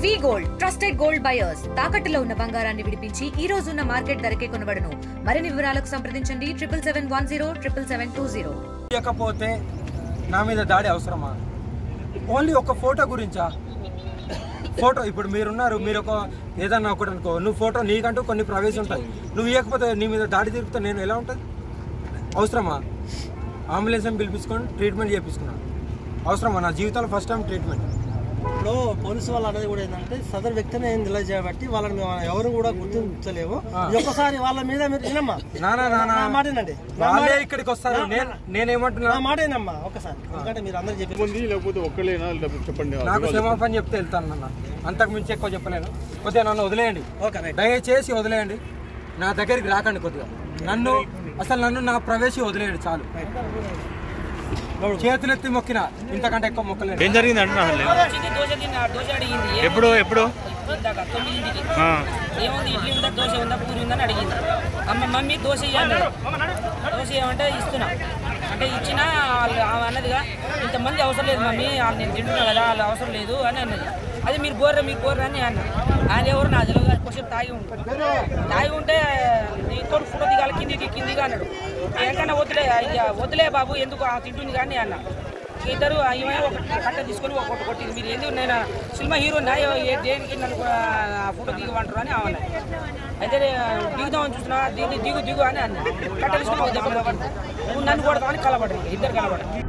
వి gold trusted gold buyers తాకట్టులో ఉన్న బంగారాన్ని విడిపించి ఈ రోజు ఉన్న మార్కెట్ ధరకే కొనబడును. మరిన్ని వివరాలకు సంప్రదించండి 77107720. లేకపోతే నా మీద దాడి అవసరమా? ఓన్లీ ఒక ఫోటో గురించా? ఫోటో ఇప్పుడు మీరున్నారు, మీరు ఒక ఏదన్నా ఒకటి అనుకో, నువ్వు ఫోటో నీకంటూ కొన్ని ప్రవేశం ఉంటుంది, నువ్వు ఇవ్వకపోతే నీ మీద దాడి తిరుగుతా నేను ఎలా ఉంటుంది? అవసరమా? అంబులెన్స్ పిలిపించుకొని ట్రీట్మెంట్ చేయించుకున్నాను. అవసరమా? నా జీవితంలో ఫస్ట్ టైం ట్రీట్మెంట్. ఇప్పుడు పోలీసు వాళ్ళు అనేది కూడా ఏంటంటే సదరు వ్యక్తిని నిలవ చేయబట్టి వాళ్ళని ఎవరు కూడా గుర్తించలేవు. ఒక్కసారి వాళ్ళ మీద మీరు వినమ్మా, మాటేనండి, వాళ్ళే ఇక్కడికి వస్తారు. నేనేమంటున్నా మాటేనమ్మా ఒకసారి, ఎందుకంటే మీరు అందరూ చెప్పి చెప్పండి. నాకు క్షమాపణ చెప్తే వెళ్తాను అన్న, అంతకు మించి ఎక్కువ చెప్పలేను. కొద్దిగా నన్ను వదిలేయండి, దయచేసి వదిలేయండి, నా దగ్గరికి రాకండి. కొద్దిగా నన్ను నా ప్రవేశం వదిలేయండి చాలు. చేతులెత్తి మొక్కిన, ఇంతకంటే ఎక్కువ మొక్కలేదు. ఏం జరిగింది అంటే ఎప్పుడు ఏముంది ఇడ్లీ ఉందా దోశ ఉందా పూరి ఉందని అడిగింది. మమ్మీ దోశ ఇవ్వండి, దోశ ఇవ్వమంటే ఇస్తున్నా అంటే ఇచ్చినా అన్నదిగా ఇంతమంది అవసరం లేదు మమ్మీ, వాళ్ళు నేను తింటున్నా కదా వాళ్ళు అవసరం లేదు అని అన్నది. అది మీరు బోర్రా అని అన్న. ఆయన ఎవరు నా తెలియదు, కొంచెం తాగి ఉంటే నీతో ఫోటో దిగాలి కిందిగా అన్నాడు. ఎంకన్నా వద్దులే బాబు ఎందుకు తింటుంది కానీ అన్న. ఇద్దరు ఏమైనా ఒక కట్ట తీసుకొని ఒకటి కొట్టింది. మీరు ఏంది నేను సినిమా హీరో దేనికి నన్ను ఫోటో దిగమంటారు అని అవన్న. అయితే దిగుదామని చూస్తున్నా, దిగు అని అన్న. కట్ట తీసుకొని ఒక దెబ్బ నువ్వు నన్ను కొడతామని కలబడ్డారు, ఇద్దరు కలబడ్డారు.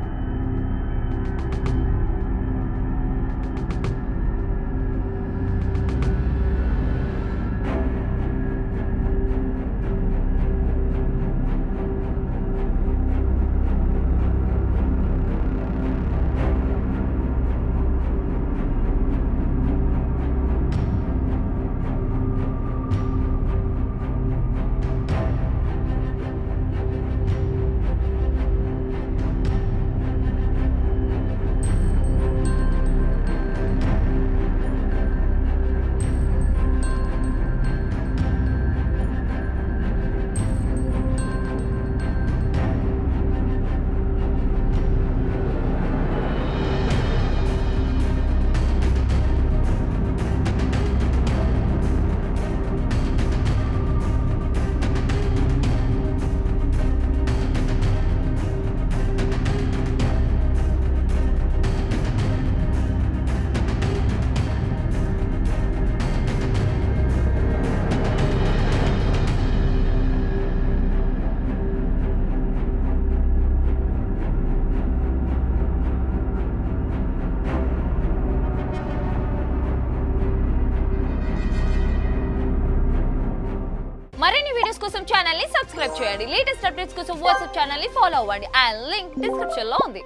మరిన్ని వీడియోస్ కోసం ఛానల్ ని సబ్స్క్రైబ్ చేయండి. లేటెస్ట్ అప్డేట్స్ కోసం వాట్సాప్ ఛానల్ ని ఫాలో అవ్వండి. అండ్ లింక్ డిస్క్రిప్షన్ లో ఉంది.